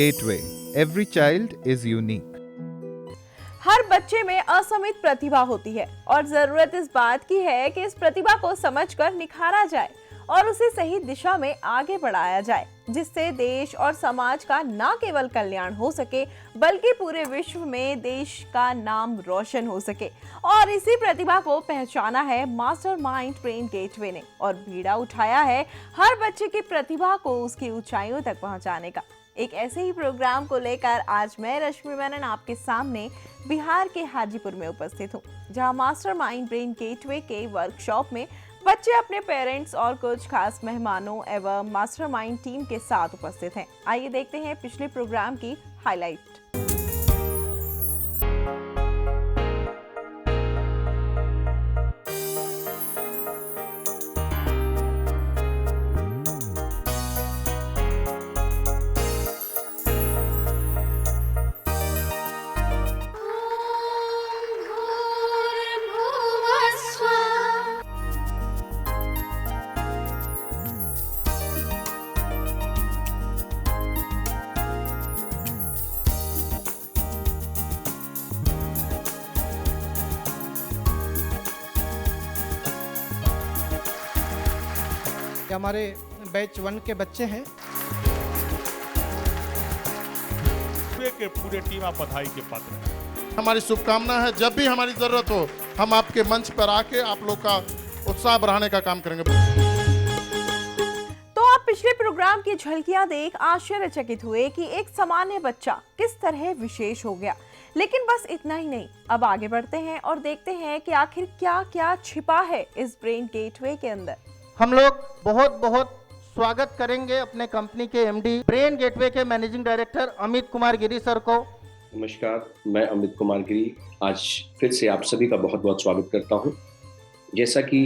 Gateway. Every child is unique. हर बच्चे में असीमित प्रतिभा होती है और जरूरत इस बात की है कि इस प्रतिभा को समझकर निखारा जाए और उसे सही दिशा में आगे बढ़ाया जाए, जिससे देश और समाज का न केवल कल्याण हो सके बल्कि पूरे विश्व में देश का नाम रोशन हो सके। और इसी प्रतिभा को पहचाना है मास्टरमाइंड ब्रेन गेटवे ने और बीड़ा उठाया है हर बच्चे की प्रतिभा को उसकी ऊंचाइयों तक पहुंचाने का। एक ऐसे ही प्रोग्राम को लेकर आज मैं रश्मि मेनन आपके सामने बिहार के हाजीपुर में उपस्थित हूँ, जहाँ मास्टरमाइंड ब्रेन गेटवे के वर्कशॉप में बच्चे अपने पेरेंट्स और कुछ खास मेहमानों एवं मास्टरमाइंड टीम के साथ उपस्थित हैं। आइए देखते हैं पिछले प्रोग्राम की हाईलाइट। हमारे बैच 1 के बच्चे हैं। के पूरे टीम आप बधाई के पात्र हैं। हमारी शुभकामना है जब भी हमारी जरूरत हो हम आपके मंच पर आके आप लोग का उत्साह बढ़ाने का काम करेंगे। तो आप पिछले प्रोग्राम की झलकियां देख आश्चर्यचकित हुए कि एक सामान्य बच्चा किस तरह विशेष हो गया। लेकिन बस इतना ही नहीं, अब आगे बढ़ते हैं और देखते हैं कि आखिर क्या क्या छिपा है इस ब्रेन गेटवे के अंदर। हम लोग बहुत बहुत स्वागत करेंगे अपने कंपनी के एमडी ब्रेन गेटवे के managing director Amit Kumar Giri sir को। नमस्कार, मैं अमित कुमार गिरी आज फिर से आप सभी का बहुत बहुत स्वागत करता हूं। जैसा कि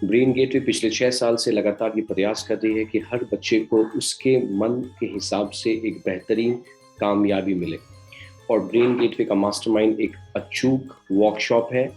ब्रेन गेटवे पिछले 6 साल से लगातार ये प्रयास कर रही है कि हर बच्चे को उसके मन के हिसाब से एक बेहतरीन कामयाबी मिले, और ब्रेन गेटवे का मास्टरमाइंड एक अचूक वर्कशॉप है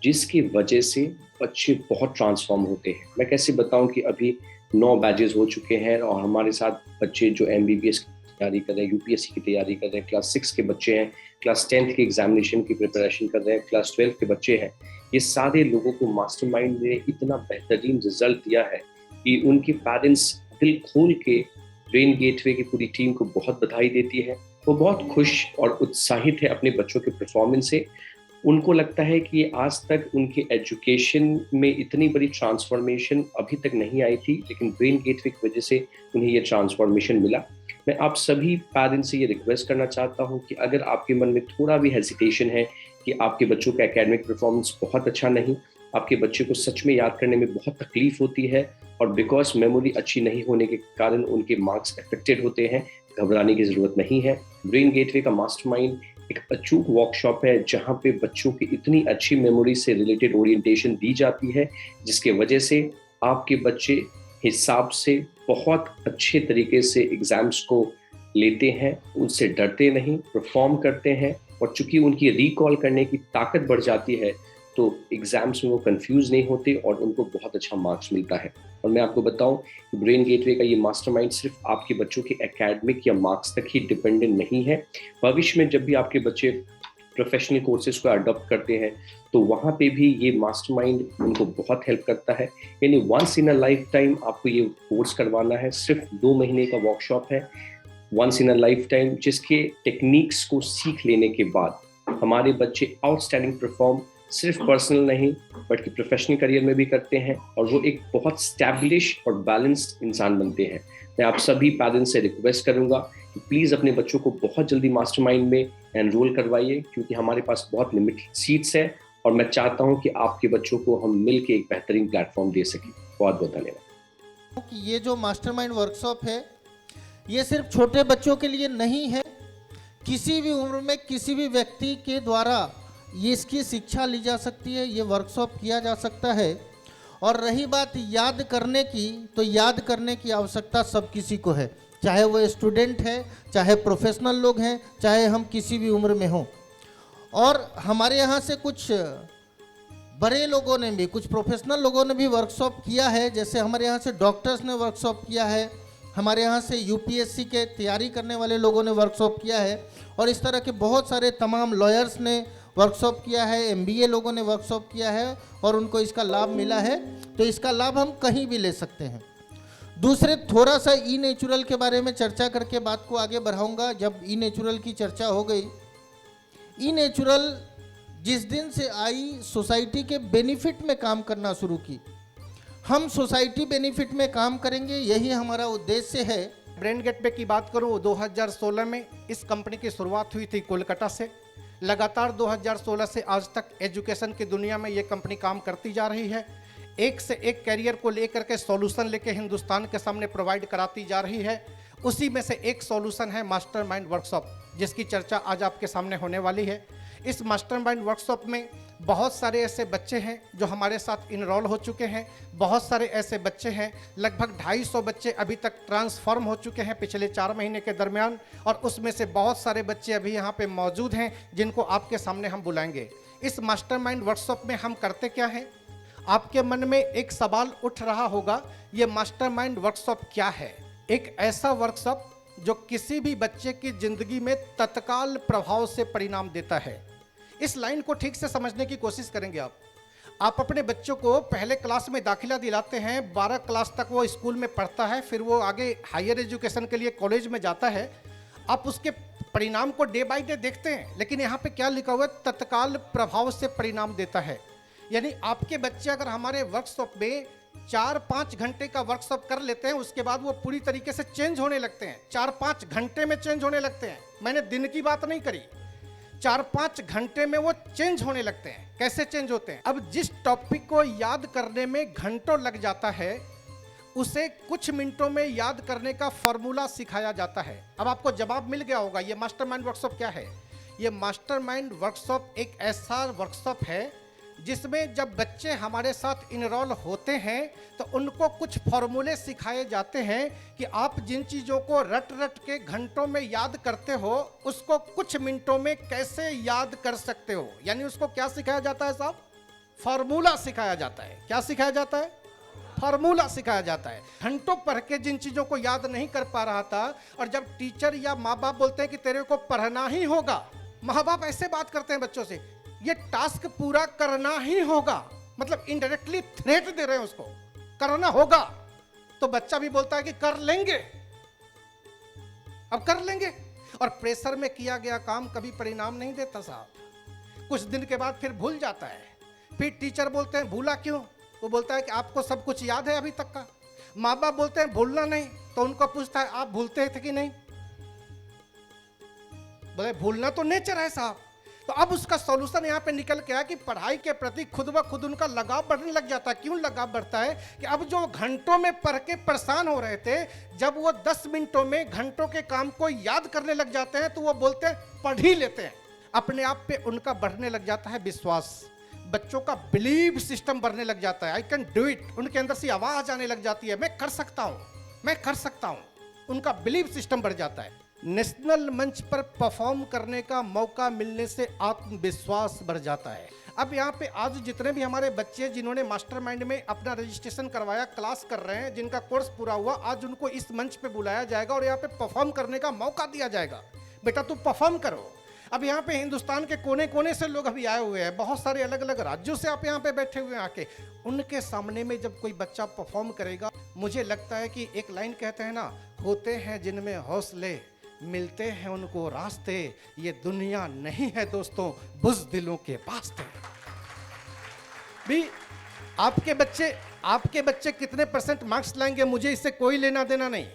जिसकी वजह से बच्चे बहुत ट्रांसफॉर्म होते हैं। मैं कैसे बताऊं कि अभी 9 बैचेस हो चुके हैं और हमारे साथ बच्चे जो MBBS की तैयारी कर रहे हैं, UPSC की तैयारी कर रहे हैं, क्लास 6 के बच्चे हैं, क्लास 10th के एग्जामिनेशन की प्रिपरेशन कर रहे हैं, क्लास 12 के बच्चे हैं, ये सारे लोगों को मास्टरमाइंड ने इतना बेहतरीन रिजल्ट दिया है कि उनके पेरेंट्स दिल खोल के ब्रेन गेटवे की पूरी टीम को बहुत बधाई देती है। वो बहुत खुश और उत्साहित है अपने बच्चों के परफॉर्मेंस से। उनको लगता है कि आज तक उनके एजुकेशन में इतनी बड़ी ट्रांसफॉर्मेशन अभी तक नहीं आई थी, लेकिन ब्रेन गेटवे की वजह से उन्हें ये ट्रांसफॉर्मेशन मिला। मैं आप सभी पेरेंट्स से ये रिक्वेस्ट करना चाहता हूँ कि अगर आपके मन में थोड़ा भी हेजिटेशन है कि आपके बच्चों का एकेडमिक परफॉर्मेंस बहुत अच्छा नहीं, आपके बच्चे को सच में याद करने में बहुत तकलीफ होती है और बिकॉज मेमोरी अच्छी नहीं होने के कारण उनके मार्क्स अफेक्टेड होते हैं, घबराने की ज़रूरत नहीं है। ब्रेन गेटवे का मास्टरमाइंड एक अचूक वर्कशॉप है जहाँ पे बच्चों की इतनी अच्छी मेमोरी से रिलेटेड ओरिएंटेशन दी जाती है जिसके वजह से आपके बच्चे हिसाब से बहुत अच्छे तरीके से एग्जाम्स को लेते हैं, उनसे डरते नहीं, परफॉर्म करते हैं, और चूंकि उनकी रिकॉल करने की ताकत बढ़ जाती है तो एग्जाम्स में वो कंफ्यूज नहीं होते और उनको बहुत अच्छा मार्क्स मिलता है। और मैं आपको बताऊं कि ब्रेन गेटवे का ये मास्टरमाइंड सिर्फ आपके बच्चों के एकेडमिक या मार्क्स तक ही डिपेंडेंट नहीं है। भविष्य में जब भी आपके बच्चे प्रोफेशनल कोर्सेज को अडॉप्ट करते हैं तो वहाँ पे भी ये मास्टरमाइंड उनको बहुत हेल्प करता है। यानी once in a lifetime आपको ये कोर्स करवाना है, सिर्फ 2 महीने का वर्कशॉप है, once in a lifetime, जिसके टेक्निक्स को सीख लेने के बाद हमारे बच्चे आउटस्टैंडिंग परफॉर्म सिर्फ पर्सनल नहीं बल्कि प्रोफेशनल करियर में भी करते हैं और वो एक बहुत स्टैब्लिश और बैलेंस्ड इंसान बनते हैं। मैं आप सभी पेरेंट्स से रिक्वेस्ट करूंगा कि प्लीज़ अपने बच्चों को बहुत जल्दी मास्टरमाइंड में एनरोल करवाइए, क्योंकि हमारे पास बहुत लिमिटेड सीट्स हैं और मैं चाहता हूं कि आपके बच्चों को हम मिल के एक बेहतरीन प्लेटफॉर्म दे सकें। बहुत बहुत धन्यवाद। ये जो मास्टरमाइंड वर्कशॉप है ये सिर्फ छोटे बच्चों के लिए नहीं है, किसी भी उम्र में किसी भी व्यक्ति के द्वारा ये इसकी शिक्षा ली जा सकती है, ये वर्कशॉप किया जा सकता है। और रही बात याद करने की, तो याद करने की आवश्यकता सब किसी को है, चाहे वो स्टूडेंट है, चाहे प्रोफेशनल लोग हैं, चाहे हम किसी भी उम्र में हों। और हमारे यहाँ से कुछ बड़े लोगों ने भी, कुछ प्रोफेशनल लोगों ने भी वर्कशॉप किया है, जैसे हमारे यहाँ से डॉक्टर्स ने वर्कशॉप किया है, हमारे यहाँ से यूपीएससी के तैयारी करने वाले लोगों ने वर्कशॉप किया है और इस तरह के बहुत सारे तमाम लॉयर्स ने वर्कशॉप किया है, एमबीए लोगों ने वर्कशॉप किया है और उनको इसका लाभ मिला है। तो इसका लाभ हम कहीं भी ले सकते हैं। दूसरे थोड़ा सा ई नेचुरल के बारे में चर्चा करके बात को आगे बढ़ाऊंगा। जब ई नेचुरल की चर्चा हो गई, ई नेचुरल जिस दिन से आई सोसाइटी के बेनिफिट में काम करना शुरू की। हम सोसाइटी बेनिफिट में काम करेंगे, यही हमारा उद्देश्य है। ब्रेन गेटवे की बात करूं, 2016 में इस कंपनी की शुरुआत हुई थी कोलकाता से। लगातार 2016 से आज तक एजुकेशन की दुनिया में ये कंपनी काम करती जा रही है। एक से एक कैरियर को लेकर के सॉल्यूशन लेके हिंदुस्तान के सामने प्रोवाइड कराती जा रही है। उसी में से एक सॉल्यूशन है मास्टरमाइंड वर्कशॉप, जिसकी चर्चा आज आपके सामने होने वाली है। इस मास्टरमाइंड वर्कशॉप में बहुत सारे ऐसे बच्चे हैं जो हमारे साथ इनरोल हो चुके हैं। बहुत सारे ऐसे बच्चे हैं, लगभग 250 बच्चे अभी तक ट्रांसफॉर्म हो चुके हैं पिछले 4 महीने के दरमियान, और उसमें से बहुत सारे बच्चे अभी यहाँ पे मौजूद हैं जिनको आपके सामने हम बुलाएंगे। इस मास्टरमाइंड वर्कशॉप में हम करते क्या हैं? आपके मन में एक सवाल उठ रहा होगा, ये मास्टरमाइंड वर्कशॉप क्या है? एक ऐसा वर्कशॉप जो किसी भी बच्चे की जिंदगी में तत्काल प्रभाव से परिणाम देता है। इस लाइन को ठीक से समझने की कोशिश करेंगे आप अपने बच्चों को पहले क्लास में दाखिला दिलाते हैं, 12 क्लास तक वो स्कूल में पढ़ता है, फिर वो आगे हायर एजुकेशन के लिए कॉलेज में जाता है। आप उसके परिणाम को डे बाय डे देखते हैं, लेकिन यहाँ पे क्या लिखा हुआ है? तत्काल प्रभाव से परिणाम देता है। यानी आपके बच्चे अगर हमारे वर्कशॉप में 4-5 घंटे का वर्कशॉप कर लेते हैं, उसके बाद वो पूरी तरीके से चेंज होने लगते हैं। 4-5 घंटे में चेंज होने लगते हैं। मैंने दिन की बात नहीं करी, 4-5 घंटे में वो चेंज होने लगते हैं। कैसे चेंज होते हैं? अब जिस टॉपिक को याद करने में घंटों लग जाता है, उसे कुछ मिनटों में याद करने का फॉर्मूला सिखाया जाता है। अब आपको जवाब मिल गया होगा, ये मास्टरमाइंड वर्कशॉप क्या है? ये मास्टरमाइंड वर्कशॉप एक ऐसा वर्कशॉप है जिसमें जब बच्चे हमारे साथ इनरोल होते हैं तो उनको कुछ फॉर्मूले सिखाए जाते हैं कि आप जिन चीज़ों को रट रट के घंटों में याद करते हो, उसको कुछ मिनटों में कैसे याद कर सकते हो। यानी उसको क्या सिखाया जाता है साहब? फॉर्मूला सिखाया जाता है। क्या सिखाया जाता है? फॉर्मूला सिखाया जाता है। घंटों पढ़ के जिन चीज़ों को याद नहीं कर पा रहा था, और जब टीचर या माँ बाप बोलते हैं कि तेरे को पढ़ना ही होगा, माँ बाप ऐसे बात करते हैं बच्चों से, ये टास्क पूरा करना ही होगा, मतलब इनडायरेक्टली थ्रेट दे रहे हैं उसको, करना होगा। तो बच्चा भी बोलता है कि कर लेंगे, अब कर लेंगे। और प्रेशर में किया गया काम कभी परिणाम नहीं देता साहब। कुछ दिन के बाद फिर भूल जाता है। फिर टीचर बोलते हैं भूला क्यों? वो बोलता है कि आपको सब कुछ याद है अभी तक का। माँ बाप बोलते हैं भूलना नहीं, तो उनको पूछता है आप भूलते थे कि नहीं? बोले भूलना तो नेचर है साहब। तो अब उसका सॉल्यूशन यहाँ पे निकल के आया कि पढ़ाई के प्रति खुद ब खुद उनका लगाव बढ़ने लग जाता है। क्यों लगाव बढ़ता है? कि अब जो घंटों में पढ़ के परेशान हो रहे थे, जब वो 10 मिनटों में घंटों के काम को याद करने लग जाते हैं तो वो बोलते हैं पढ़ ही लेते हैं। अपने आप पे उनका बढ़ने लग जाता है विश्वास, बच्चों का बिलीव सिस्टम बढ़ने लग जाता है। आई कैन डू इट, उनके अंदर से आवाज आने लग जाती है, मैं कर सकता हूँ, मैं कर सकता हूँ। उनका बिलीव सिस्टम बढ़ जाता है। नेशनल मंच पर परफॉर्म करने का मौका मिलने से आत्मविश्वास बढ़ जाता है। अब यहाँ पे आज जितने भी हमारे बच्चे जिन्होंने मास्टरमाइंड में अपना रजिस्ट्रेशन करवाया, क्लास कर रहे हैं, जिनका कोर्स पूरा हुआ, आज उनको इस मंच पे बुलाया जाएगा और यहाँ पे परफॉर्म करने का मौका दिया जाएगा। बेटा तू परफॉर्म करो। अब यहाँ पे हिंदुस्तान के कोने कोने से लोग अभी आए हुए हैं, बहुत सारे अलग अलग राज्यों से आप यहाँ पे बैठे हुए हैं आके। उनके सामने में जब कोई बच्चा परफॉर्म करेगा, मुझे लगता है कि एक लाइन कहते हैं ना, होते हैं जिनमें हौसले, मिलते हैं उनको रास्ते, ये दुनिया नहीं है दोस्तों बुज़दिलों के वास्ते। भी आपके बच्चे कितने % मार्क्स लाएंगे, मुझे इससे कोई लेना देना नहीं।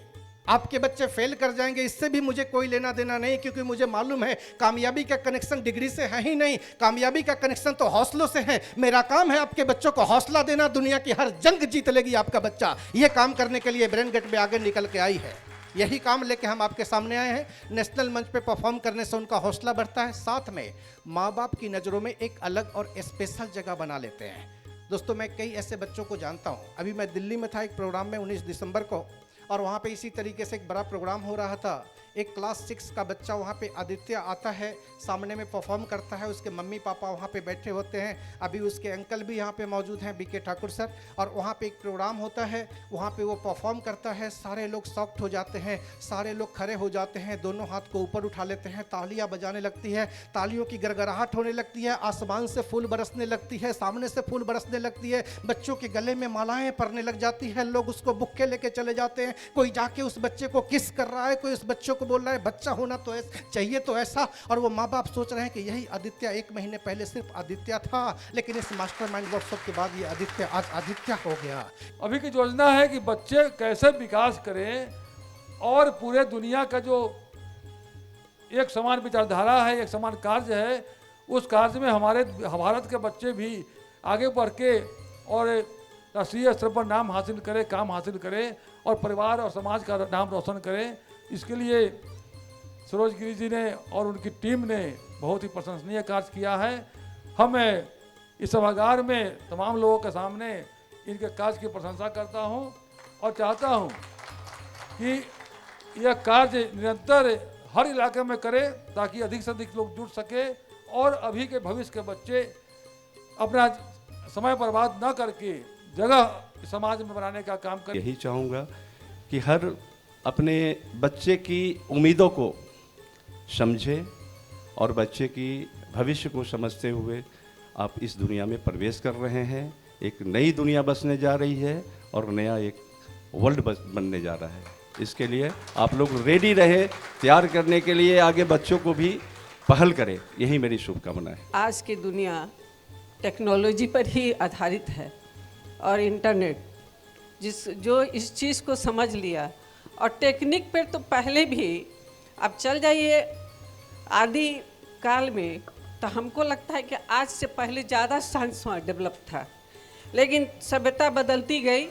आपके बच्चे फेल कर जाएंगे, इससे भी मुझे कोई लेना देना नहीं, क्योंकि मुझे मालूम है कामयाबी का कनेक्शन डिग्री से है ही नहीं, कामयाबी का कनेक्शन तो हौसलों से है। मेरा काम है आपके बच्चों को हौसला देना। दुनिया की हर जंग जीत लेगी आपका बच्चा। ये काम करने के लिए ब्रेन गेटवे आगे निकल के आई है। यही काम लेके हम आपके सामने आए हैं। नेशनल मंच पे परफॉर्म करने से उनका हौसला बढ़ता है, साथ में माँ बाप की नज़रों में एक अलग और स्पेशल जगह बना लेते हैं। दोस्तों मैं कई ऐसे बच्चों को जानता हूँ। अभी मैं दिल्ली में था एक प्रोग्राम में 19 दिसंबर को, और वहाँ पे इसी तरीके से एक बड़ा प्रोग्राम हो रहा था। एक क्लास 6 का बच्चा वहाँ पे आदित्य आता है, सामने में परफॉर्म करता है, उसके मम्मी पापा वहाँ पे बैठे होते हैं, अभी उसके अंकल भी यहाँ पे मौजूद हैं, बीके ठाकुर सर, और वहाँ पे एक प्रोग्राम होता है, वहाँ पे वो परफॉर्म करता है, सारे लोग शॉक्ड हो जाते हैं, सारे लोग खड़े हो जाते हैं, दोनों हाथ को ऊपर उठा लेते हैं, तालियां बजाने लगती है, तालियों की गड़गड़ाहट होने लगती है, आसमान से फूल बरसने लगती है, सामने से फूल बरसने लगती है, बच्चों के गले में मालाएं पड़ने लग जाती है, लोग उसको बुक्के लेके चले जाते हैं, कोई जाके उस बच्चे को किस कर रहा है, कोई उस बच्चे को बोल रहा है बच्चा होना तो चाहिए तो ऐसा, और वो माँ बाप सोच रहे हैं कि यही आदित्य 1 महीने पहले सिर्फ आदित्य था, लेकिन इस मास्टरमाइंड वर्कशॉप के बाद ये आदित्य आज आदित्य हो गया। अभी की योजना है कि बच्चे कैसे विकास करें और पूरे दुनिया का जो एक समान विचारधारा है, एक समान कार्य है, उस कार्य में हमारे भारत के बच्चे भी आगे बढ़ के और राष्ट्रीय स्तर पर नाम हासिल करें, काम हासिल करें और परिवार और समाज का नाम रोशन करें। इसके लिए सरोज गिरी जी ने और उनकी टीम ने बहुत ही प्रशंसनीय कार्य किया है। हम इस सभागार में तमाम लोगों के सामने इनके कार्य की प्रशंसा करता हूं और चाहता हूं कि यह कार्य निरंतर हर इलाके में करें ताकि अधिक से अधिक लोग जुड़ सके और अभी के भविष्य के बच्चे अपना समय बर्बाद न करके जगह समाज में बनाने का काम करें। यही चाहूँगा कि हर अपने बच्चे की उम्मीदों को समझे और बच्चे की भविष्य को समझते हुए आप इस दुनिया में प्रवेश कर रहे हैं। एक नई दुनिया बसने जा रही है और नया एक वर्ल्ड बनने जा रहा है। इसके लिए आप लोग रेडी रहे, तैयार करने के लिए आगे बच्चों को भी पहल करें, यही मेरी शुभकामना है। आज की दुनिया टेक्नोलॉजी पर ही आधारित है और इंटरनेट जो इस चीज़ को समझ लिया, और टेक्निक पर तो पहले भी अब चल जाइए आदि काल में, तो हमको लगता है कि आज से पहले ज़्यादा साइंस वहाँ डेवलप था, लेकिन सभ्यता बदलती गई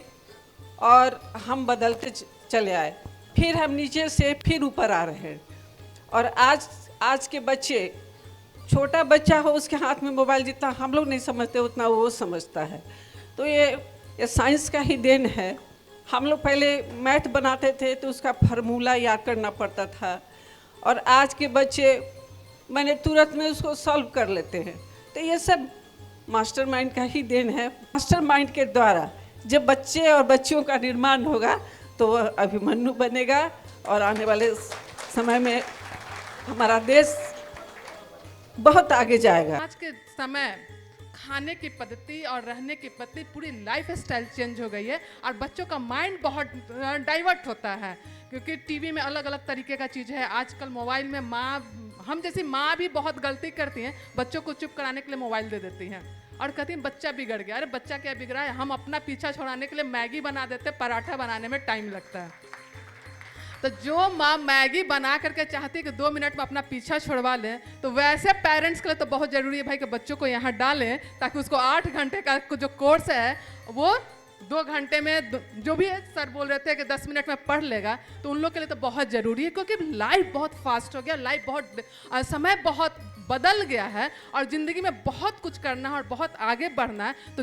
और हम बदलते चले आए, फिर हम नीचे से फिर ऊपर आ रहे हैं। और आज के बच्चे, छोटा बच्चा हो उसके हाथ में मोबाइल जितना हम लोग नहीं समझते उतना वो समझता है। तो ये साइंस का ही देन है। हम लोग पहले मैथ बनाते थे तो उसका फार्मूला याद करना पड़ता था, और आज के बच्चे मैंने तुरंत में उसको सॉल्व कर लेते हैं। तो ये सब मास्टरमाइंड का ही देन है। मास्टरमाइंड के द्वारा जब बच्चे और बच्चियों का निर्माण होगा तो वह अभिमन्यु बनेगा और आने वाले समय में हमारा देश बहुत आगे जाएगा। आज के समय खाने की पद्धति और रहने की पद्धति, पूरी लाइफ स्टाइल चेंज हो गई है और बच्चों का माइंड बहुत डाइवर्ट होता है, क्योंकि टीवी में अलग अलग तरीके का चीज़ है। आजकल मोबाइल में हम जैसी माँ भी बहुत गलती करती हैं, बच्चों को चुप कराने के लिए मोबाइल दे देती हैं और कहती हैं बच्चा बिगड़ गया। अरे बच्चा क्या बिगड़ा है? हम अपना पीछा छुड़ाने के लिए मैगी बना देते, पराठा बनाने में टाइम लगता है। तो जो माँ मैगी बना करके चाहती है कि 2 मिनट में अपना पीछा छुड़वा लें, तो वैसे पेरेंट्स के लिए तो बहुत ज़रूरी है भाई कि बच्चों को यहाँ डालें ताकि उसको 8 घंटे का जो कोर्स है वो 2 घंटे में, जो भी सर बोल रहे थे कि 10 मिनट में पढ़ लेगा, तो उन लोग के लिए तो बहुत ज़रूरी है, क्योंकि लाइफ बहुत फास्ट हो गया, लाइफ बहुत समय बहुत बदल गया है और ज़िंदगी में बहुत कुछ करना है और बहुत आगे बढ़ना है। तो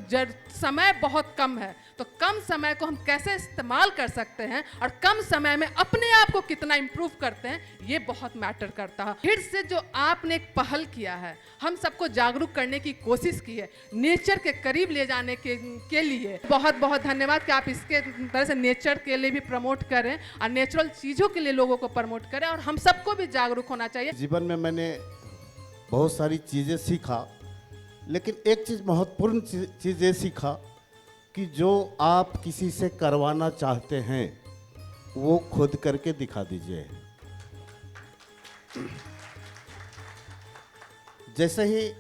समय बहुत कम है, तो कम समय को हम कैसे इस्तेमाल कर सकते हैं और कम समय में अपने आप को कितना इम्प्रूव करते हैं, ये बहुत मैटर करता है। फिर से जो आपने एक पहल किया है, हम सबको जागरूक करने की कोशिश की है, नेचर के करीब ले जाने के लिए बहुत बहुत धन्यवाद कि आप इसके तरह से नेचर के लिए भी प्रमोट करें और नेचुरल चीज़ों के लिए लोगों को प्रमोट करें, और हम सबको भी जागरूक होना चाहिए। जीवन में मैंने बहुत सारी चीज़ें सीखा, लेकिन एक चीज़ महत्वपूर्ण चीज़ ये सीखा कि जो आप किसी से करवाना चाहते हैं वो खुद करके दिखा दीजिए। जैसे ही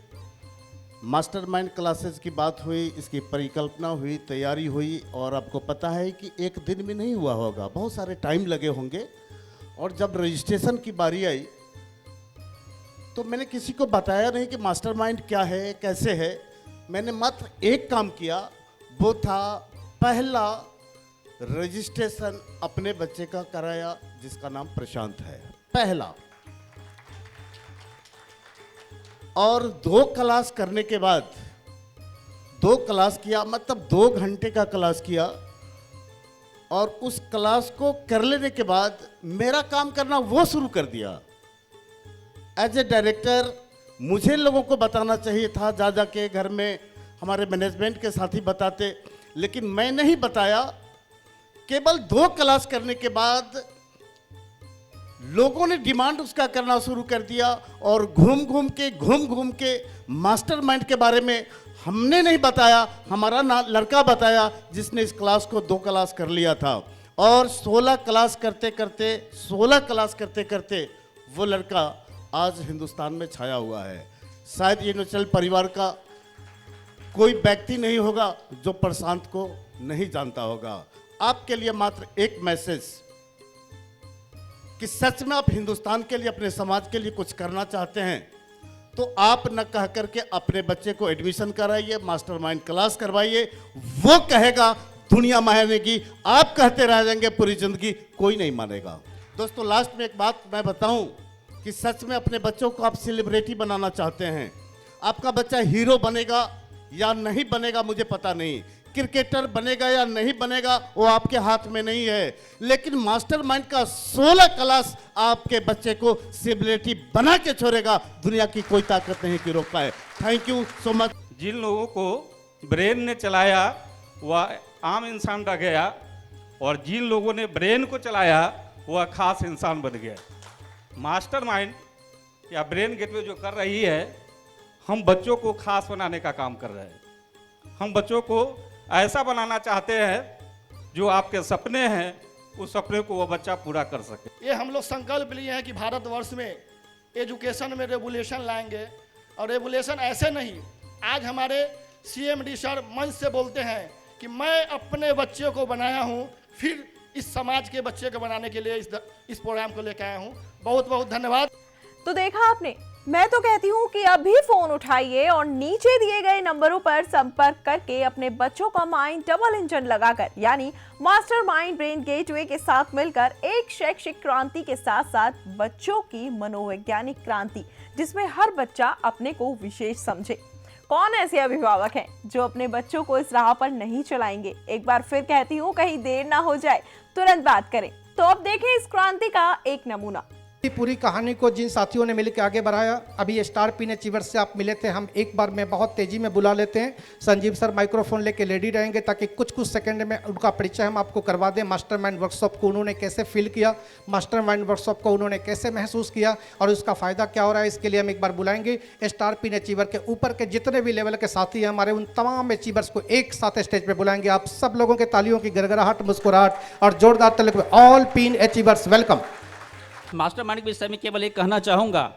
मास्टरमाइंड क्लासेस की बात हुई, इसकी परिकल्पना हुई, तैयारी हुई, और आपको पता है कि एक दिन में नहीं हुआ होगा, बहुत सारे टाइम लगे होंगे। और जब रजिस्ट्रेशन की बारी आई तो मैंने किसी को बताया नहीं कि मास्टरमाइंड क्या है, कैसे है। मैंने मात्र एक काम किया, वो था पहला रजिस्ट्रेशन अपने बच्चे का कराया जिसका नाम प्रशांत है, पहला। और 2 क्लास करने के बाद, 2 क्लास किया, मतलब 2 घंटे का क्लास किया, और उस क्लास को कर लेने के बाद मेरा काम करना वो शुरू कर दिया। एज ए डायरेक्टर मुझे लोगों को बताना चाहिए था, जा जा के घर में हमारे मैनेजमेंट के साथी बताते, लेकिन मैं नहीं बताया। केवल 2 क्लास करने के बाद लोगों ने डिमांड उसका करना शुरू कर दिया और घूम घूम के मास्टरमाइंड के बारे में हमने नहीं बताया, हमारा लड़का बताया जिसने इस क्लास को 2 क्लास कर लिया था। और 16 क्लास करते करते वो लड़का आज हिंदुस्तान में छाया हुआ है। शायद ये नौचल परिवार का कोई व्यक्ति नहीं होगा जो प्रशांत को नहीं जानता होगा। आपके लिए मात्र एक मैसेज कि सच में आप हिंदुस्तान के लिए, अपने समाज के लिए कुछ करना चाहते हैं तो आप न कह करके अपने बच्चे को एडमिशन कराइए, मास्टरमाइंड क्लास करवाइए। वो कहेगा दुनिया मानेगी, आप कहते रह जाएंगे पूरी जिंदगी, कोई नहीं मानेगा। दोस्तों लास्ट में एक बात मैं बताऊं कि सच में अपने बच्चों को आप सेलिब्रिटी बनाना चाहते हैं, आपका बच्चा हीरो बनेगा या नहीं बनेगा मुझे पता नहीं, क्रिकेटर बनेगा या नहीं बनेगा वो आपके हाथ में नहीं है, लेकिन मास्टरमाइंड का 16 क्लास आपके बच्चे को सेलिब्रिटी बना के छोड़ेगा। दुनिया की कोई ताकत नहीं कि रोक पाए। Thank you so much. जिन लोगों को ब्रेन ने चलाया वह आम इंसान रह गया, और जिन लोगों ने ब्रेन को चलाया वह खास इंसान बन गया। मास्टरमाइंड या ब्रेन गेटवे जो कर रही है, हम बच्चों को खास बनाने का काम कर रहे हैं। हम बच्चों को ऐसा बनाना चाहते हैं जो आपके सपने हैं, उस सपने को वो बच्चा पूरा कर सके। ये हम लोग संकल्प लिए हैं कि भारतवर्ष में एजुकेशन में रेगुलेशन लाएंगे, और रेगुलेशन ऐसे नहीं। आज हमारे CMD सर मंच से बोलते हैं कि मैं अपने बच्चे को बनाया हूँ, फिर इस समाज के बच्चे को बनाने के लिए इस प्रोग्राम को लेकर आया हूँ। बहुत बहुत धन्यवाद। तो देखा आपने, मैं तो कहती हूँ कि अभी फोन उठाइए और नीचे दिए गए नंबरों पर संपर्क करके अपने बच्चों का माइंड डबल इंजन लगाकर, यानी मास्टरमाइंड ब्रेन गेटवे के साथ मिलकर एक शैक्षिक क्रांति के साथ साथ बच्चों की मनोवैज्ञानिक क्रांति, जिसमें हर बच्चा अपने को विशेष समझे। कौन ऐसे अभिभावक हैं जो अपने बच्चों को इस राह पर नहीं चलाएंगे? एक बार फिर कहती हूँ, कहीं देर ना हो जाए, तुरंत बात करें। तो अब देखें इस क्रांति का एक नमूना। पूरी कहानी को जिन साथियों ने मिलकर आगे बढ़ाया, अभी स्टार पीन अचीवर्स से आप मिले थे, हम एक बार में बहुत तेजी में बुला लेते हैं। संजीव सर माइक्रोफोन लेके रेडी रहेंगे ताकि कुछ सेकंड में उनका परिचय हम आपको करवा दें। मास्टरमाइंड वर्कशॉप को उन्होंने कैसे फील किया, मास्टरमाइंड वर्कशॉप को उन्होंने कैसे महसूस किया और उसका फायदा क्या हो रहा है, इसके लिए हम एक बार बुलाएंगे। स्टार पीन अचीवर के ऊपर के जितने भी लेवल के साथी हैं हमारे, उन तमाम अचीवर्स को एक साथ स्टेज पर बुलाएंगे। आप सब लोगों के तालियों की गड़गड़ाहट, मुस्कुराहट और जोरदार तालियों में ऑल पीन अचीवर्स वेलकम। मास्टरमाइंड के विषय में केवल एक कहना चाहूँगा,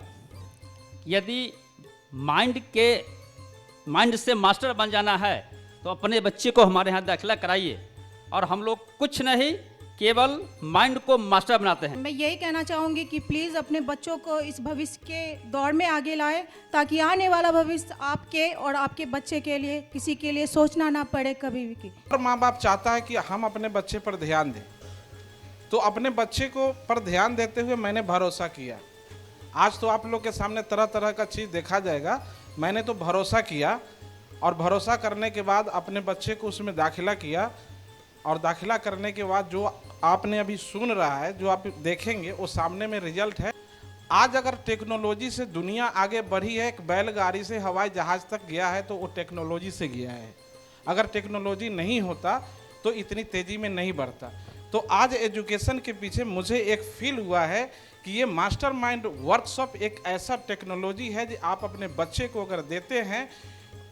यदि माइंड से मास्टर बन जाना है तो अपने बच्चे को हमारे यहाँ दाखिला कराइए। और हम लोग कुछ नहीं, केवल माइंड को मास्टर बनाते हैं। मैं यही कहना चाहूँगी कि प्लीज़ अपने बच्चों को इस भविष्य के दौर में आगे लाएं, ताकि आने वाला भविष्य आपके और आपके बच्चे के लिए, किसी के लिए सोचना ना पड़े कभी भी। और माँ बाप चाहता है कि हम अपने बच्चे पर ध्यान दें, तो अपने बच्चे को पर ध्यान देते हुए मैंने भरोसा किया। आज तो आप लोग के सामने तरह तरह का चीज़ देखा जाएगा। मैंने तो भरोसा किया, और भरोसा करने के बाद अपने बच्चे को उसमें दाखिला किया, और दाखिला करने के बाद जो आपने अभी सुन रहा है, जो आप देखेंगे, वो सामने में रिजल्ट है। आज अगर टेक्नोलॉजी से दुनिया आगे बढ़ी है, एक बैलगाड़ी से हवाई जहाज़ तक गया है, तो वो टेक्नोलॉजी से गया है। अगर टेक्नोलॉजी नहीं होता तो इतनी तेज़ी में नहीं बढ़ता। तो आज एजुकेशन के पीछे मुझे एक फील हुआ है कि ये मास्टरमाइंड वर्कशॉप एक ऐसा टेक्नोलॉजी है जो आप अपने बच्चे को अगर देते हैं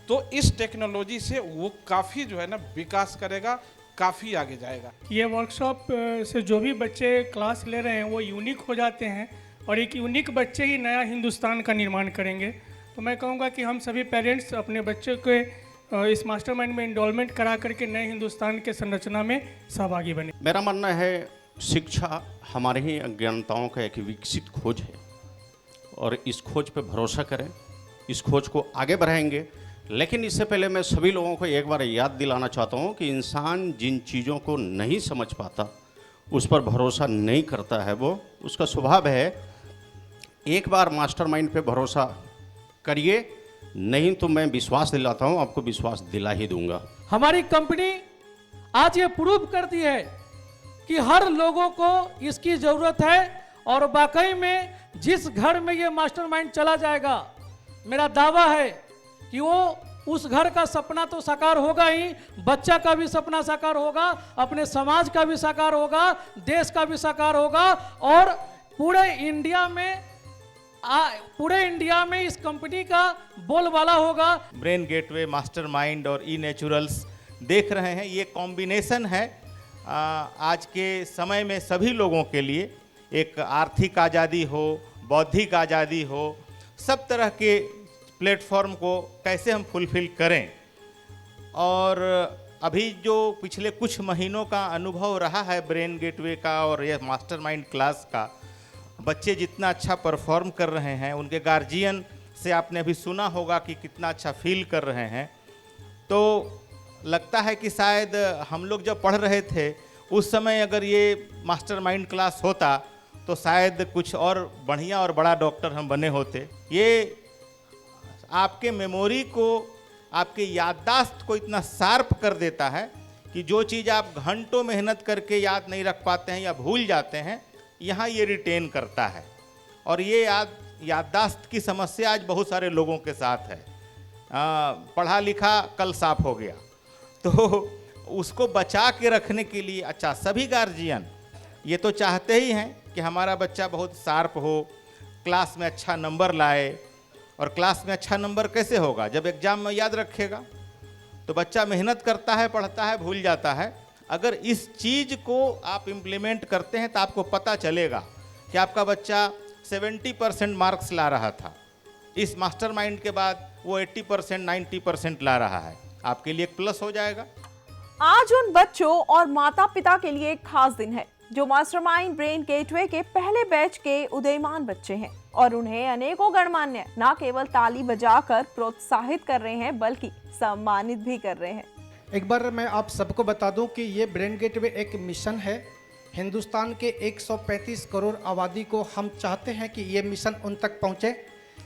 तो इस टेक्नोलॉजी से वो काफ़ी जो है ना विकास करेगा, काफ़ी आगे जाएगा। ये वर्कशॉप से जो भी बच्चे क्लास ले रहे हैं वो यूनिक हो जाते हैं, और एक यूनिक बच्चे ही नया हिंदुस्तान का निर्माण करेंगे। तो मैं कहूँगा कि हम सभी पेरेंट्स अपने बच्चे के इस मास्टरमाइंड में इनरोलमेंट करा करके नए हिंदुस्तान के संरचना में सहभागी बने। मेरा मानना है शिक्षा हमारे ही अज्ञानताओं का एक विकसित खोज है, और इस खोज पे भरोसा करें, इस खोज को आगे बढ़ाएंगे। लेकिन इससे पहले मैं सभी लोगों को एक बार याद दिलाना चाहता हूँ कि इंसान जिन चीज़ों को नहीं समझ पाता, उस पर भरोसा नहीं करता है, वो उसका स्वभाव है। एक बार मास्टरमाइंड पे भरोसा करिए, नहीं तो मैं विश्वास दिलाता हूं, आपको विश्वास दिला ही दूंगा। हमारी कंपनी आज ये प्रूव करती है कि हर लोगों को इसकी ज़रूरत है और वाकई में जिस घर में ये मास्टरमाइंड चला जाएगा, मेरा दावा है कि वो उस घर का सपना तो साकार होगा ही, बच्चा का भी सपना साकार होगा, अपने समाज का भी साकार होगा, देश का भी साकार होगा और पूरे इंडिया में इस कंपनी का बोलबाला होगा। ब्रेन गेटवे, मास्टरमाइंड और ई नेचुरल्स देख रहे हैं, ये कॉम्बिनेशन है आज के समय में सभी लोगों के लिए। एक आर्थिक आज़ादी हो, बौद्धिक आज़ादी हो, सब तरह के प्लेटफॉर्म को कैसे हम फुलफिल करें। और अभी जो पिछले कुछ महीनों का अनुभव रहा है ब्रेन गेटवे का और ये मास्टरमाइंड क्लास का, बच्चे जितना अच्छा परफॉर्म कर रहे हैं, उनके गार्जियन से आपने अभी सुना होगा कि कितना अच्छा फील कर रहे हैं। तो लगता है कि शायद हम लोग जब पढ़ रहे थे उस समय अगर ये मास्टरमाइंड क्लास होता तो शायद कुछ और बढ़िया और बड़ा डॉक्टर हम बने होते। ये आपके मेमोरी को, आपके याददाश्त को इतना शार्प कर देता है कि जो चीज़ आप घंटों मेहनत करके याद नहीं रख पाते हैं या भूल जाते हैं, यहाँ ये रिटेन करता है। और ये याददाश्त की समस्या आज बहुत सारे लोगों के साथ है। पढ़ा लिखा कल साफ हो गया, तो उसको बचा के रखने के लिए अच्छा सभी गार्जियन ये तो चाहते ही हैं कि हमारा बच्चा बहुत शार्प हो, क्लास में अच्छा नंबर लाए। और क्लास में अच्छा नंबर कैसे होगा? जब एग्ज़ाम में याद रखेगा। तो बच्चा मेहनत करता है, पढ़ता है, भूल जाता है। अगर इस चीज़ को आप इम्प्लीमेंट करते हैं तो आपको पता चलेगा कि आपका बच्चा 70% मार्क्स ला रहा था, इस मास्टरमाइंड के बाद वो 80%, 90% ला रहा है। आपके लिए एक प्लस हो जाएगा। आज उन बच्चों और माता पिता के लिए एक खास दिन है जो मास्टरमाइंड ब्रेन गेटवे के पहले बैच के उदयमान बच्चे हैं और उन्हें अनेकों गणमान्य न केवल ताली बजाकर प्रोत्साहित कर रहे हैं बल्कि सम्मानित भी कर रहे हैं। एक बार मैं आप सबको बता दूं कि ये ब्रेन गेटवे एक मिशन है। हिंदुस्तान के 135 करोड़ आबादी को हम चाहते हैं कि ये मिशन उन तक पहुंचे।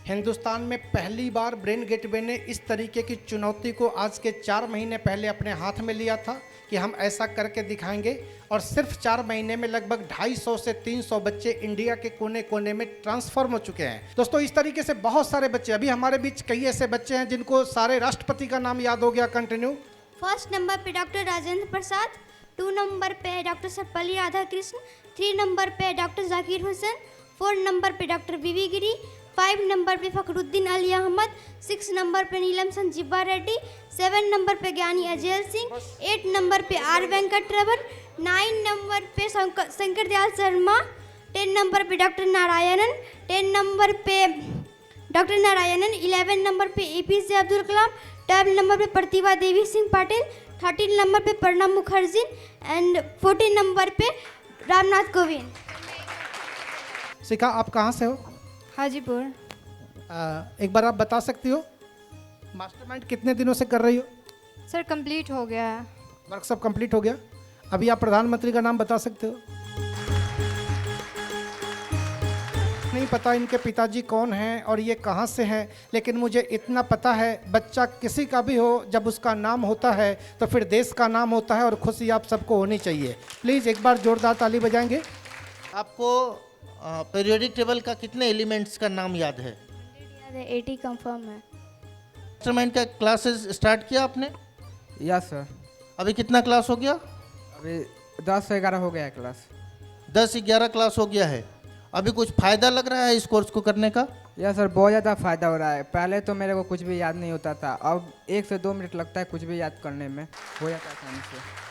हिंदुस्तान में पहली बार ब्रेन गेटवे ने इस तरीके की चुनौती को आज के 4 महीने पहले अपने हाथ में लिया था कि हम ऐसा करके दिखाएंगे और सिर्फ 4 महीने में लगभग 250 से 300 बच्चे इंडिया के कोने कोने में ट्रांसफॉर्म हो चुके हैं। दोस्तों, इस तरीके से बहुत सारे बच्चे, अभी हमारे बीच कई ऐसे बच्चे हैं जिनको सारे राष्ट्रपति का नाम याद हो गया। कंटिन्यू। फर्स्ट नंबर पे डॉक्टर राजेंद्र प्रसाद, 2 नंबर पे डॉक्टर सर्वपल्ली राधाकृष्ण, 3 नंबर पे डॉक्टर जाकिर हुसैन, 4 नंबर पे डॉक्टर बीवी गिरी, 5 नंबर पे फखरुद्दीन अली अहमद, 6 नंबर पे नीलम संजीवा रेड्डी, 7 नंबर पे ज्ञानी अजय सिंह, 8 नंबर पे आर वेंकट रमन, 9 नंबर पे शंकर दयाल शर्मा, 10 नंबर पे डॉक्टर नारायणन, 10 नंबर पे डॉक्टर नारायणन, 11 नंबर पे एपीजे अब्दुल कलाम, 12 नंबर पे प्रतिभा देवी सिंह पाटिल, 13 नंबर पे प्रणब मुखर्जी एंड 14 नंबर पे रामनाथ कोविंद। शिखा, आप कहाँ से हो? हाजीपुर। एक बार आप बता सकती हो मास्टरमाइंड कितने दिनों से कर रही हो? सर कंप्लीट हो गया है। वर्कशॉप कंप्लीट हो गया। अभी आप प्रधानमंत्री का नाम बता सकते हो? नहीं पता इनके पिताजी कौन हैं और ये कहाँ से हैं, लेकिन मुझे इतना पता है बच्चा किसी का भी हो, जब उसका नाम होता है तो फिर देश का नाम होता है और खुशी आप सबको होनी चाहिए। प्लीज़ एक बार जोरदार ताली बजाएंगे। आपको पीरियोडिक टेबल का कितने एलिमेंट्स का नाम याद है? 80 कंफर्म है। मास्टरमाइंड का क्लासेस स्टार्ट किया आपने? Yes sir. अभी कितना क्लास हो गया? अभी 10 से 11 हो गया है क्लास। 10-11 क्लास हो गया है। अभी कुछ फ़ायदा लग रहा है इस कोर्स को करने का? यस सर, बहुत ज़्यादा फ़ायदा हो रहा है। पहले तो मेरे को कुछ भी याद नहीं होता था, अब 1 से 2 मिनट लगता है कुछ भी याद करने में, हो जाता है आसानी से।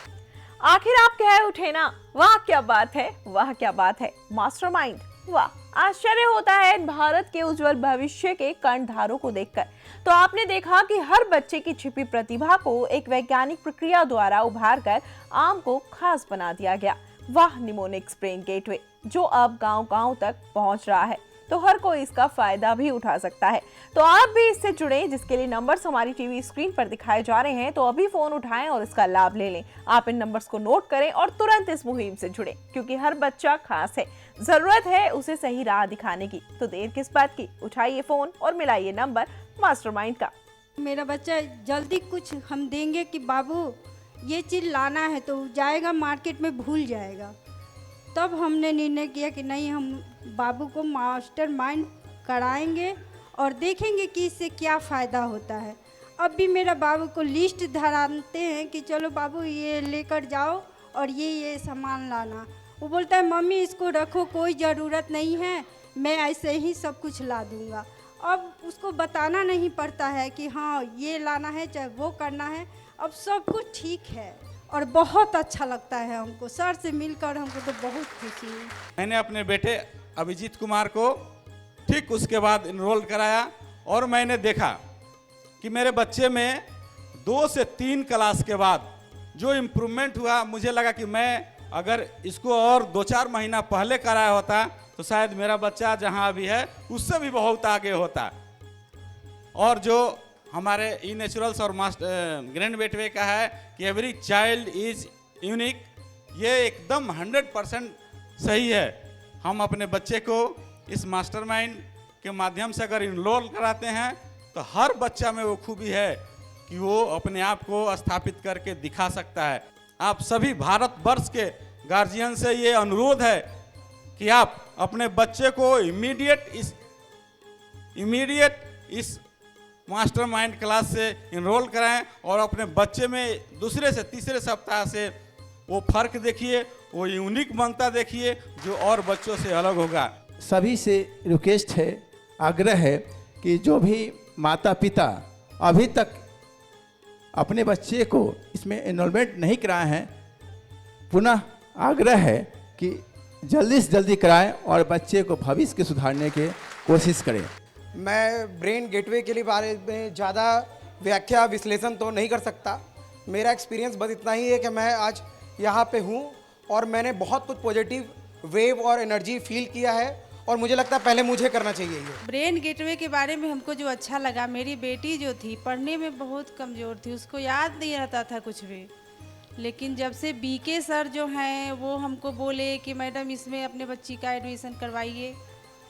आखिर आप कह उठे ना, वाह क्या बात है, वाह क्या बात है। मास्टरमाइंड, वाह, आश्चर्य होता है भारत के उज्जवल भविष्य के कर्णधारों को देखकर। तो आपने देखा कि हर बच्चे की छिपी प्रतिभा को एक वैज्ञानिक प्रक्रिया द्वारा उभार कर आम को खास बना दिया गया। वाह निमोनिक्स ब्रेन गेटवे, जो अब गांव-गांव तक पहुंच रहा है, तो हर कोई इसका फायदा भी उठा सकता है। तो आप भी इससे जुड़े, जिसके लिए नंबर्स हमारी टीवी स्क्रीन पर दिखाए जा रहे हैं, तो अभी फोन उठाएं और इसका लाभ ले लें। आप इन नंबर्स को नोट करें और तुरंत इस मुहिम से जुड़ें, क्योंकि हर बच्चा खास है, जरूरत है उसे सही राह दिखाने की। तो देर किस बात की, उठाइए फोन और मिलाइए नंबर मास्टरमाइंड का। मेरा बच्चा जल्दी कुछ हम देंगे कि बाबू ये चीज़ लाना है तो जाएगा मार्केट में भूल जाएगा। तब हमने निर्णय किया कि नहीं, हम बाबू को मास्टर माइंड कराएंगे और देखेंगे कि इससे क्या फ़ायदा होता है। अब भी मेरा बाबू को लिस्ट धराते हैं कि चलो बाबू ये लेकर जाओ और ये सामान लाना। वो बोलता है मम्मी इसको रखो, कोई ज़रूरत नहीं है, मैं ऐसे ही सब कुछ ला दूँगा। अब उसको बताना नहीं पड़ता है कि हाँ ये लाना है चाहे वो करना है, अब सब कुछ ठीक है और बहुत अच्छा लगता है हमको। सर से मिलकर हमको तो बहुत खुशी है। मैंने अपने बेटे अभिजीत कुमार को ठीक उसके बाद इनरोल कराया और मैंने देखा कि मेरे बच्चे में 2 से 3 क्लास के बाद जो इम्प्रूवमेंट हुआ, मुझे लगा कि मैं अगर इसको और 2-4 महीना पहले कराया होता तो शायद मेरा बच्चा जहां अभी है उससे भी बहुत आगे होता। और जो हमारे ई नेचुरल्स और मास्टर ग्रैंड गेटवे का है कि एवरी चाइल्ड इज यूनिक, ये एकदम 100% सही है। हम अपने बच्चे को इस मास्टरमाइंड के माध्यम से अगर इनरोल कराते हैं तो हर बच्चा में वो खूबी है कि वो अपने आप को स्थापित करके दिखा सकता है। आप सभी भारतवर्ष के गार्जियन से ये अनुरोध है कि आप अपने बच्चे को इमीडिएट इस मास्टरमाइंड क्लास से इनरोल कराएं और अपने बच्चे में दूसरे से तीसरे सप्ताह से वो फर्क देखिए, वो यूनिक बनता देखिए जो और बच्चों से अलग होगा। सभी से रिक्वेस्ट है, आग्रह है कि जो भी माता पिता अभी तक अपने बच्चे को इसमें इनरोलमेंट नहीं कराए हैं, पुनः आग्रह है कि जल्दी से जल्दी कराएं और बच्चे को भविष्य के सुधारने की कोशिश करें। मैं ब्रेन गेटवे के लिए बारे में ज़्यादा व्याख्या विश्लेषण तो नहीं कर सकता। मेरा एक्सपीरियंस बस इतना ही है कि मैं आज यहाँ पे हूँ और मैंने बहुत कुछ पॉजिटिव वेव और एनर्जी फील किया है और मुझे लगता है पहले मुझे करना चाहिए ये। ब्रेन गेटवे के बारे में हमको जो अच्छा लगा, मेरी बेटी जो थी पढ़ने में बहुत कमज़ोर थी, उसको याद नहीं रहता था कुछ भी, लेकिन जब से बीके सर जो हैं वो हमको बोले कि मैडम इसमें अपने बच्ची का एडमिशन करवाइए,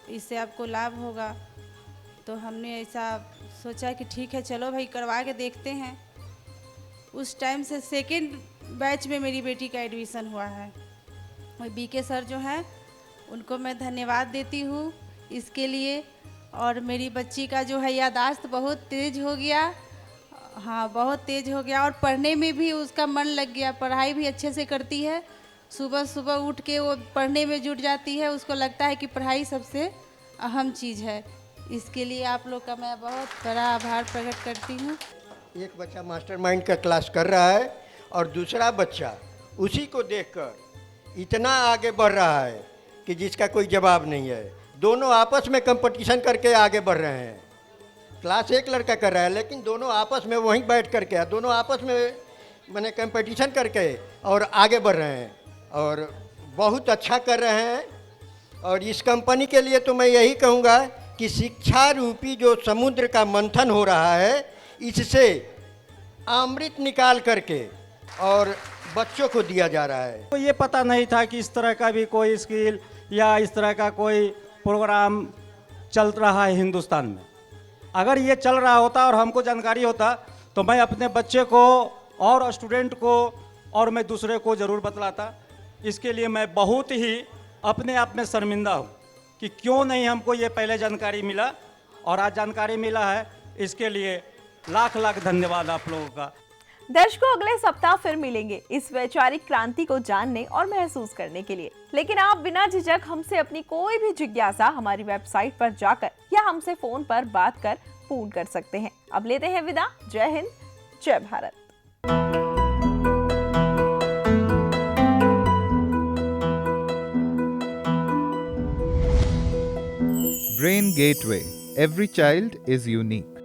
इससे आपको लाभ होगा, तो हमने ऐसा सोचा कि ठीक है चलो भाई करवा के देखते हैं। उस टाइम से 2nd बैच में मेरी बेटी का एडमिशन हुआ है। और बीके सर जो हैं उनको मैं धन्यवाद देती हूँ इसके लिए। और मेरी बच्ची का जो है याददाश्त बहुत तेज़ हो गया, हाँ बहुत तेज़ हो गया, और पढ़ने में भी उसका मन लग गया, पढ़ाई भी अच्छे से करती है। सुबह सुबह उठ के वो पढ़ने में जुट जाती है, उसको लगता है कि पढ़ाई सबसे अहम चीज़ है। इसके लिए आप लोग का मैं बहुत बड़ा आभार प्रकट करती हूँ। एक बच्चा मास्टरमाइंड का क्लास कर रहा है और दूसरा बच्चा उसी को देखकर इतना आगे बढ़ रहा है कि जिसका कोई जवाब नहीं है। दोनों आपस में कंपटीशन करके आगे बढ़ रहे हैं। क्लास एक लड़का कर रहा है लेकिन दोनों आपस में वहीं बैठ करके दोनों आपस में मैंने कंपटीशन करके और आगे बढ़ रहे हैं और बहुत अच्छा कर रहे हैं। और इस कंपनी के लिए तो मैं यही कहूँगा कि शिक्षा रूपी जो समुद्र का मंथन हो रहा है, इससे अमृत निकाल करके और बच्चों को दिया जा रहा है। तो ये पता नहीं था कि इस तरह का भी कोई स्किल या इस तरह का कोई प्रोग्राम चल रहा है हिंदुस्तान में। अगर ये चल रहा होता और हमको जानकारी होता तो मैं अपने बच्चे को और स्टूडेंट को और मैं दूसरे को ज़रूर बतलाता। इसके लिए मैं बहुत ही अपने आप में शर्मिंदा हूँ कि क्यों नहीं हमको ये पहले जानकारी मिला, और आज जानकारी मिला है, इसके लिए लाख लाख धन्यवाद आप लोगों का। दर्शकों, अगले सप्ताह फिर मिलेंगे इस वैचारिक क्रांति को जानने और महसूस करने के लिए। लेकिन आप बिना झिझक हमसे अपनी कोई भी जिज्ञासा हमारी वेबसाइट पर जाकर या हमसे फोन पर बात कर पूर्ण कर सकते हैं। अब लेते हैं विदा। जय हिंद, जय Bharat. Brain Gateway. Every child is unique.